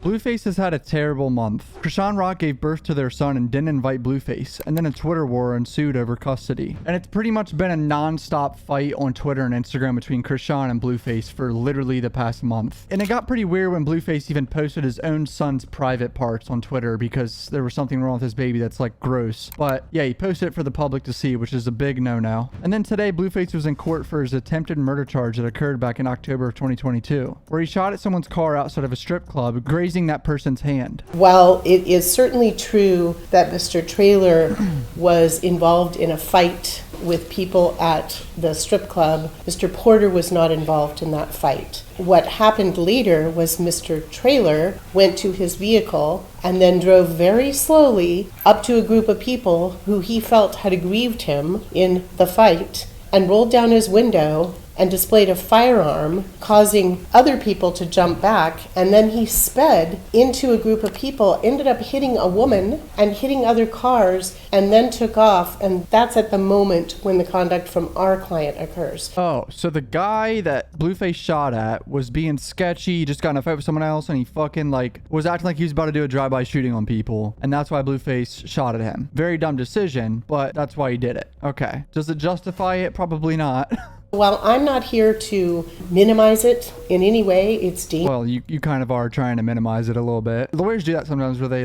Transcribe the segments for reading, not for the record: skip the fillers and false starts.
Blueface has had a terrible month. Krishan Rock gave birth to their son and didn't invite Blueface, and then a Twitter war ensued over custody. And it's pretty much been a non-stop fight on Twitter and Instagram between Krishan and Blueface for literally the past month. And it got pretty weird when Blueface even posted his own son's private parts on Twitter because there was something wrong with his baby that's like gross. But yeah, he posted it for the public to see, which is a big no-no. And then today, Blueface was in court for his attempted murder charge that occurred back in October of 2022, where he shot at someone's car outside of a strip club, grazing that person's hand. While it is certainly true that Mr. Trailer was involved in a fight with people at the strip club, Mr. Porter was not involved in that fight. What happened later was Mr. Trailer went to his vehicle and then drove very slowly up to a group of people who he felt had aggrieved him in the fight and rolled down his window and displayed a firearm, causing other people to jump back. And then he sped into a group of people, ended up hitting a woman and hitting other cars, and then took off. And that's at the moment when the conduct from our client occurs. Oh, so the guy that Blueface shot at was being sketchy. He just got in a fight with someone else and he fucking was acting like he was about to do a drive-by shooting on people. And that's why Blueface shot at him. Very dumb decision, but that's why he did it. Okay. Does it justify it? Probably not. While I'm not here to minimize it in any way, it's deep. Well, you kind of are trying to minimize it a little bit. Lawyers do that sometimes where they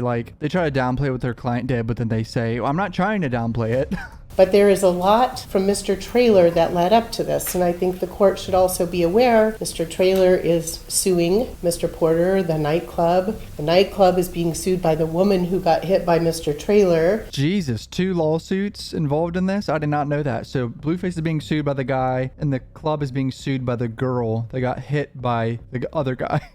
try to downplay what their client did, but then they say, well, I'm not trying to downplay it. But there is a lot from Mr. Trailer that led up to this, and I think the court should also be aware Mr. Trailer is suing Mr. Porter, the nightclub. The nightclub is being sued by the woman who got hit by Mr. Trailer. Jesus, 2 lawsuits involved in this? I did not know that. So Blueface is being sued by the guy, and the club is being sued by the girl that got hit by the other guy.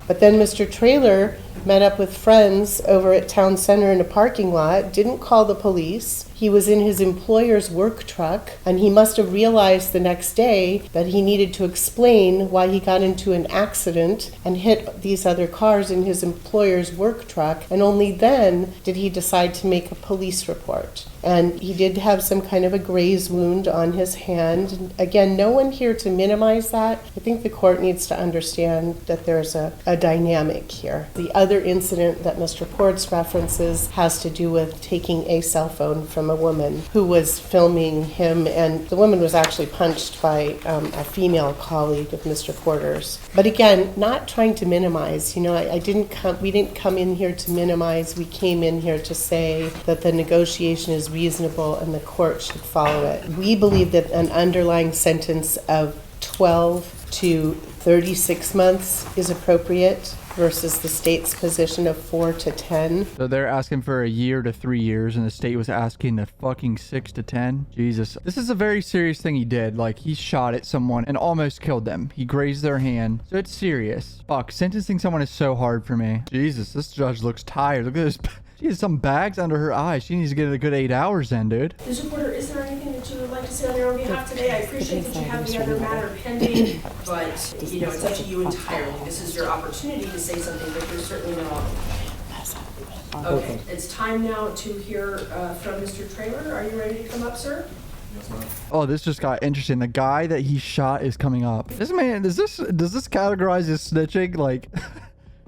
But then Mr. Trailer met up with friends over at Town Center in a parking lot, didn't call the police. He was in his employer's work truck, and he must have realized the next day that he needed to explain why he got into an accident and hit these other cars in his employer's work truck, and only then did he decide to make a police report. And he did have some kind of a graze wound on his hand. And again, no one here to minimize that. I think the court needs to understand that there's a dynamic here. The other incident that Mr. Ports references has to do with taking a cell phone from a woman who was filming him, and the woman was actually punched by a female colleague of Mr. Porter's. But again, not trying to minimize. You know, we didn't come in here to minimize. We came in here to say that the negotiation is reasonable and the court should follow it. We believe that an underlying sentence of 12 to 36 months is appropriate versus the state's position of 4 to 10. So they're asking for a year to 3 years, and the state was asking the fucking 6 to 10. Jesus. This is a very serious thing he did. Like, he shot at someone and almost killed them. He grazed their hand. So it's serious. Fuck, sentencing someone is so hard for me. Jesus, this judge looks tired. Look at this. She has some bags under her eyes. She needs to get a good 8 hours in, dude. Mr. Porter, is there anything that you would like to say on your own behalf today? I appreciate that you have the other matter pending, but, it's up to you entirely. This is your opportunity to say something, but you're certainly not obligated. Okay, it's time now to hear from Mr. Trailer. Are you ready to come up, sir? Oh, this just got interesting. The guy that he shot is coming up. This man, does this categorize as snitching? Like...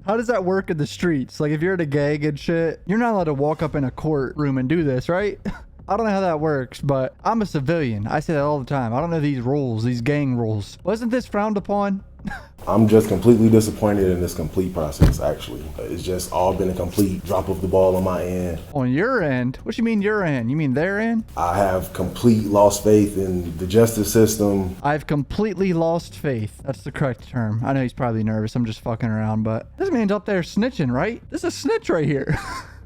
How does that work in the streets? Like, if you're at a gang and shit, you're not allowed to walk up in a courtroom and do this, right? I don't know how that works, but I'm a civilian. I say that all the time. I don't know these rules, these gang rules. Wasn't this frowned upon? I'm just completely disappointed in this complete process, actually. It's just all been a complete drop of the ball on my end. On your end? What you mean your end? You mean their end? I have complete lost faith in the justice system. I've completely lost faith. That's the correct term. I know he's probably nervous. I'm just fucking around, but this man's up there snitching, right? This is a snitch right here.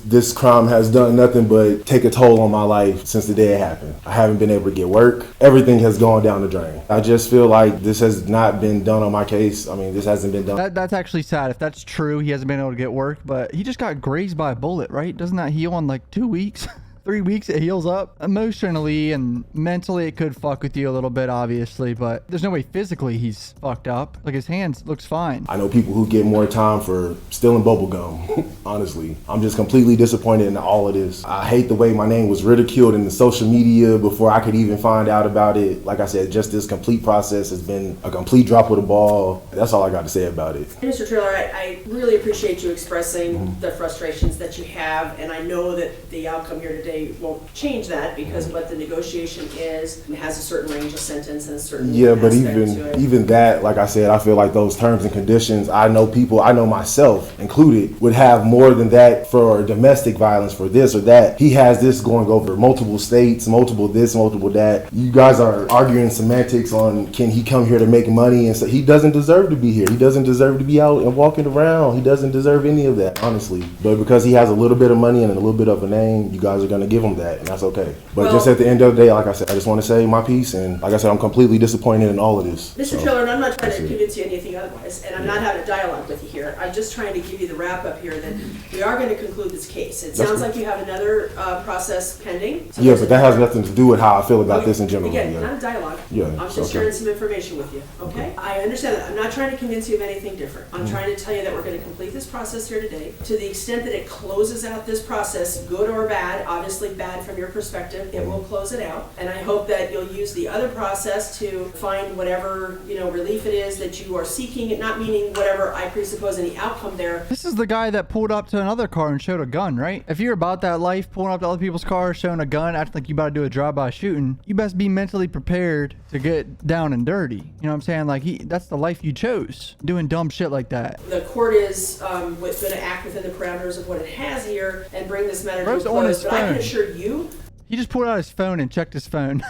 This crime has done nothing but take a toll on my life since the day it happened. I haven't been able to get work. Everything has gone down the drain. I just feel like this has not been done on my case. I mean, this hasn't been done. That's actually sad. If that's true, he hasn't been able to get work, but he just got grazed by a bullet, right? Doesn't that heal in like 2 weeks? 3 weeks it heals up. Emotionally and mentally it could fuck with you a little bit, obviously, but there's no way physically he's fucked up. Like his hands looks fine. I know people who get more time for stealing bubble gum. Honestly, I'm just completely disappointed in all of this. I hate the way my name was ridiculed in the social media before I could even find out about it. Like I said, just this complete process has been a complete drop of the ball. That's all I got to say about it. Mr. Trailer, I really appreciate you expressing the frustrations that you have, and I know that the outcome here today won't change that because what the negotiation is has a certain range of sentence and a certain but aspect to it. even that, like I said, I feel like those terms and conditions, I know myself included, would have more than that for domestic violence, for this or that. He has this going over multiple states, multiple this, multiple that. You guys are arguing semantics on can he come here to make money, and so he doesn't deserve to be here. He doesn't deserve to be out and walking around. He doesn't deserve any of that, honestly. But because he has a little bit of money and a little bit of a name, you guys are going to give him that, and that's okay. But just at the end of the day, like I said, I just want to say my piece, and like I said, I'm completely disappointed in all of this. Mr. Trailer, and I'm not trying to convince you anything otherwise, and I'm not having a dialogue with you here. I'm just trying to give you the wrap up here that we are going to conclude this case. It sounds like you have another process pending. So but that has nothing to do with how I feel about this in general. Again, not a dialogue. I'm just sharing some information with you, okay? I understand that. I'm not trying to convince you of anything different. I'm trying to tell you that we're going to complete this process here today. To the extent that it closes out this process, good or bad, obviously bad from your perspective, it will close it out. And I hope that you'll use the other process to find whatever, relief it is that you are seeking, not meaning whatever I presuppose any outcome there. This is the guy that pulled up to another car and showed a gun, right? If you're about that life, pulling up to other people's cars, showing a gun, acting like you about to do a drive-by shooting, you best be mentally prepared to get down and dirty. You know what I'm saying? Like that's the life you chose, doing dumb shit like that. The court is going to act within the parameters of what it has here and bring this matter to a Bro's on close. his But I can phone. assure you, He just pulled out his phone and checked his phone.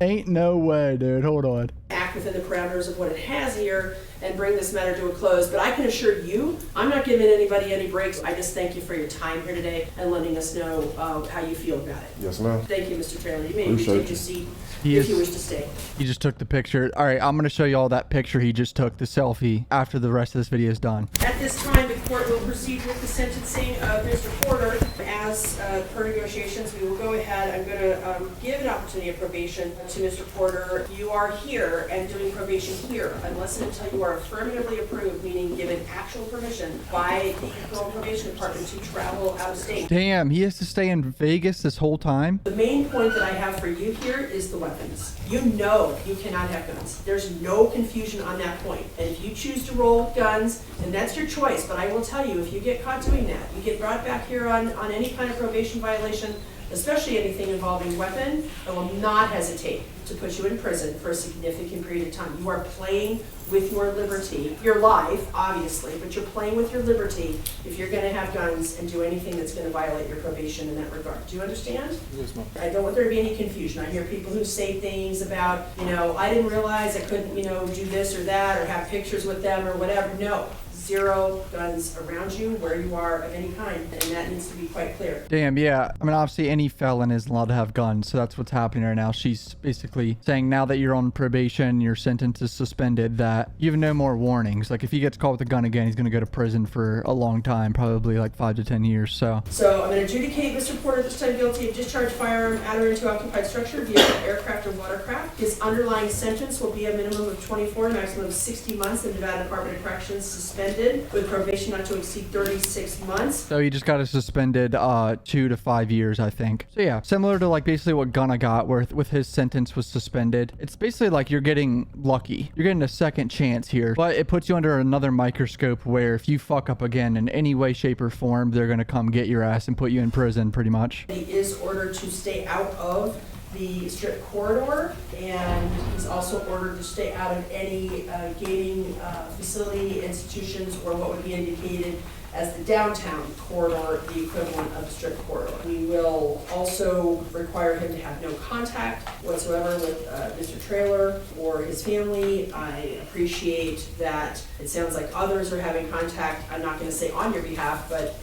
Ain't no way, dude. Hold on. act within the parameters of what it has here and bring this matter to a close. But I can assure you, I'm not giving anybody any breaks. I just thank you for your time here today and letting us know how you feel about it. Yes, ma'am. Thank you, Mr. Trailer. You may Appreciate take you. your seat He if is- you wish to stay. He just took the picture. All right, I'm going to show you all that picture he just took, the selfie, after the rest of this video is done. At this time, the court will proceed with the sentencing of Mr. Porter. As per negotiations, we will go ahead. I'm going to give an opportunity of probation to Mr. Porter. You are here and doing probation here unless and until you are affirmatively approved, meaning given actual permission by the criminal probation department to travel out of state. Damn, he has to stay in Vegas this whole time? The main point that I have for you here is the weapons. You know you cannot have guns. There's no confusion on that point. And if you choose to roll guns, then that's your choice. But I will tell you, if you get caught doing that, you get brought back here on any kind of probation violation, especially anything involving weapon, I will not hesitate to put you in prison for a significant period of time. You are playing with your liberty, your life, obviously, but you're playing with your liberty if you're going to have guns and do anything that's going to violate your probation in that regard. Do you understand? Yes, ma'am. I don't want there to be any confusion. I hear people who say things about, I didn't realize I couldn't, do this or that or have pictures with them or whatever. No. 0 guns around you where you are of any kind, and that needs to be quite clear. Damn, yeah. I mean, obviously, any felon isn't allowed to have guns, so that's what's happening right now. She's basically saying now that you're on probation, your sentence is suspended, that you have no more warnings. Like, if he gets caught with a gun again, he's going to go to prison for a long time, probably like 5 to 10 years, so. So I'm going to adjudicate Mr. Porter this time guilty of discharge firearm at or into occupied structure, vehicle, aircraft, or watercraft. His underlying sentence will be a minimum of 24, maximum of 60 months in Nevada Department of Corrections, suspended with probation not to exceed 36 months. So he just got a suspended 2 to 5 years, I think. So yeah, similar to like basically what Gunna got, where with his sentence was suspended. It's basically like you're getting lucky. You're getting a second chance here, but it puts you under another microscope where if you fuck up again in any way, shape, or form, they're gonna come get your ass and put you in prison, pretty much. He is ordered to stay out of the strip corridor, and he's also ordered to stay out of any gaming facility, institutions, or what would be indicated as the downtown corridor, the equivalent of the strip corridor. We will also require him to have no contact whatsoever with Mr. Trailer or his family. I appreciate that it sounds like others are having contact. I'm not going to say on your behalf, but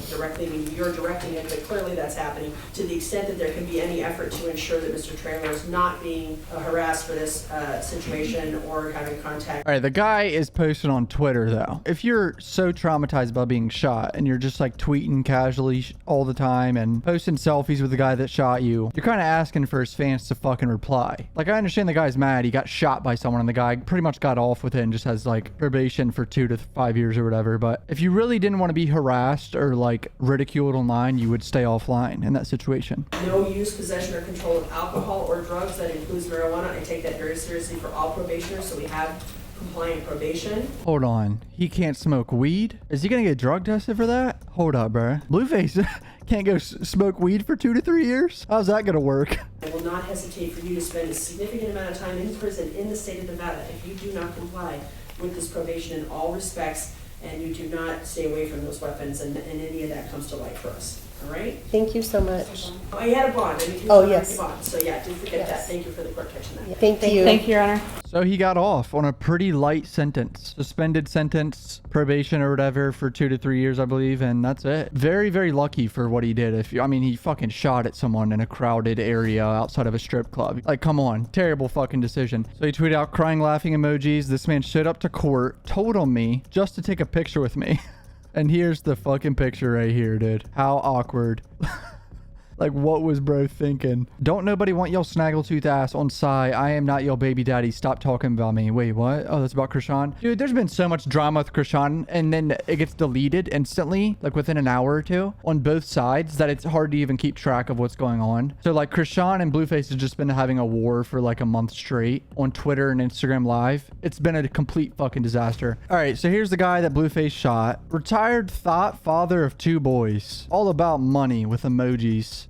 directly, I mean, you're directing it, but clearly that's happening. To the extent that there can be any effort to ensure that Mr. Trailer is not being harassed for this situation or having contact. All right, the guy is posted on Twitter though. If you're so traumatized by being being shot and you're just like tweeting casually all the time and posting selfies with the guy that shot you, you're kind of asking for his fans to fucking reply. Like, I understand the guy's mad. He got shot by someone and the guy pretty much got off with it and just has like probation for 2 to 5 years or whatever. But if you really didn't want to be harassed or like ridiculed online, you would stay offline in that situation. No use, possession, or control of alcohol or drugs. That includes marijuana. I take that very seriously for all probationers, so we have compliant probation. Hold on. He can't smoke weed? Is he gonna get drug tested for that? Hold up, bro. Blueface can't go smoke weed for 2 to 3 years? How's that gonna work? I will not hesitate for you to spend a significant amount of time in prison in the state of Nevada if you do not comply with this probation in all respects and you do not stay away from those weapons and any of that comes to light for us. All right? Thank you so much. Oh, you had a bond. And you Oh, yes. Bond. So yeah, didn't forget Yes. that. Thank you for the court catching that. Thank you. Thank you, Your Honor. So he got off on a pretty light sentence. Suspended sentence, probation or whatever for 2 to 3 years, I believe, and that's it. Very, very lucky for what he did. I mean, he fucking shot at someone in a crowded area outside of a strip club. Like, come on. Terrible fucking decision. So he tweeted out crying, laughing emojis. This man showed up to court, told on me just to take a picture with me. And here's the fucking picture right here, dude. How awkward. Like, what was bro thinking? Don't nobody want your snaggletooth ass on side. I am not your baby daddy. Stop talking about me. Wait, what? Oh, that's about Krishan? Dude, there's been so much drama with Krishan, and then it gets deleted instantly, like within an hour or two, on both sides, that it's hard to even keep track of what's going on. So, like, Krishan and Blueface has just been having a war for like a month straight on Twitter and Instagram Live. It's been a complete fucking disaster. All right, so here's the guy that Blueface shot. Retired thought father of 2 boys. All about money with emojis.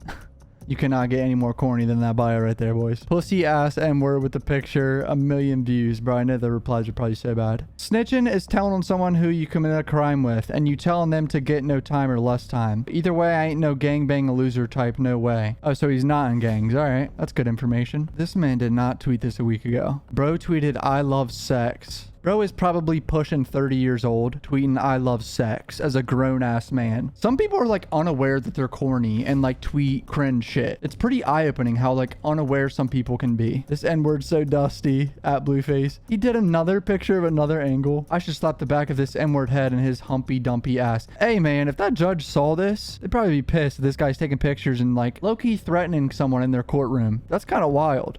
You cannot get any more corny than that bio right there, boys. Pussy ass N-word with the picture. 1 million views, bro. I know the replies are probably so bad. Snitching is telling on someone who you commit a crime with, and you telling them to get no time or less time. Either way, I ain't no gangbang a loser type, no way. Oh, so he's not in gangs. All right, that's good information. This man did not tweet this a week ago. Bro tweeted, I love sex. Bro is probably pushing 30 years old, tweeting I love sex as a grown-ass man. Some people are like unaware that they're corny and like tweet cringe shit. It's pretty eye-opening how like unaware some people can be. This N-word's so dusty at Blueface. He did another picture of another angle. I should slap the back of this N-word head and his humpy dumpy ass. Hey man, if that judge saw this, they'd probably be pissed that this guy's taking pictures and like low-key threatening someone in their courtroom. That's kind of wild.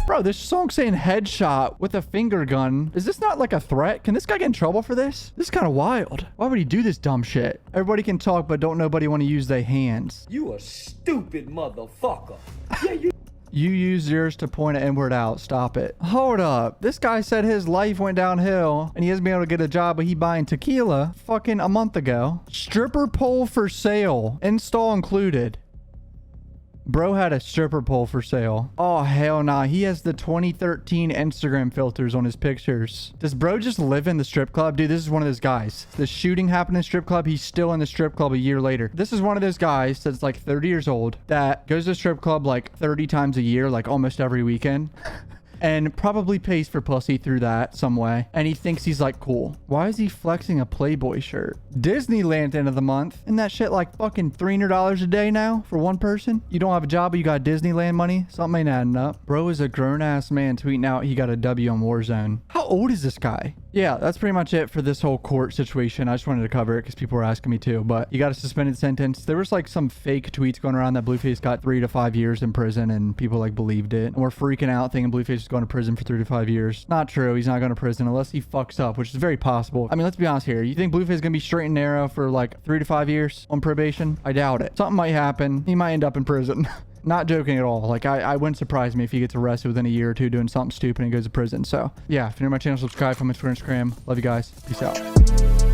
Bro, this song saying headshot with a finger gun. Is this not like a threat? Can this guy get in trouble for this? This is kind of wild. Why would he do this dumb shit? Everybody can talk, but don't nobody want to use their hands. You a stupid motherfucker. You use yours to point an N-word out. Stop it. Hold up. This guy said his life went downhill and he hasn't been able to get a job, but he buying tequila fucking a month ago. Stripper pole for sale. Install included. Bro had a stripper pole for sale. Oh, hell nah. He has the 2013 Instagram filters on his pictures. Does bro just live in the strip club? Dude, this is one of those guys. The shooting happened in the strip club. He's still in the strip club a year later. This is one of those guys that's like 30 years old that goes to the strip club like 30 times a year, like almost every weekend. And probably pays for pussy through that some way. And he thinks he's like cool. Why is he flexing a Playboy shirt? Disneyland at the end of the month. Isn't that shit like fucking $300 a day now for one person? You don't have a job, but you got Disneyland money? Something ain't adding up. Bro is a grown ass man tweeting out he got a W on Warzone. How old is this guy? Yeah, that's pretty much it for this whole court situation. I just wanted to cover it because people were asking me too. But you got a suspended sentence. There was like some fake tweets going around that Blueface got 3 to 5 years in prison and people like believed it. And we're freaking out thinking Blueface is going to prison for 3 to 5 years. Not true. He's not going to prison unless he fucks up, which is very possible. I mean, let's be honest here. You think Blueface is going to be straight and narrow for like 3 to 5 years on probation? I doubt it. Something might happen. He might end up in prison. Not joking at all. Like, I wouldn't surprise me if he gets arrested within a year or two doing something stupid and goes to prison. So, yeah, if you're new to my channel, subscribe, follow me on Twitter, Instagram. Love you guys. Peace out.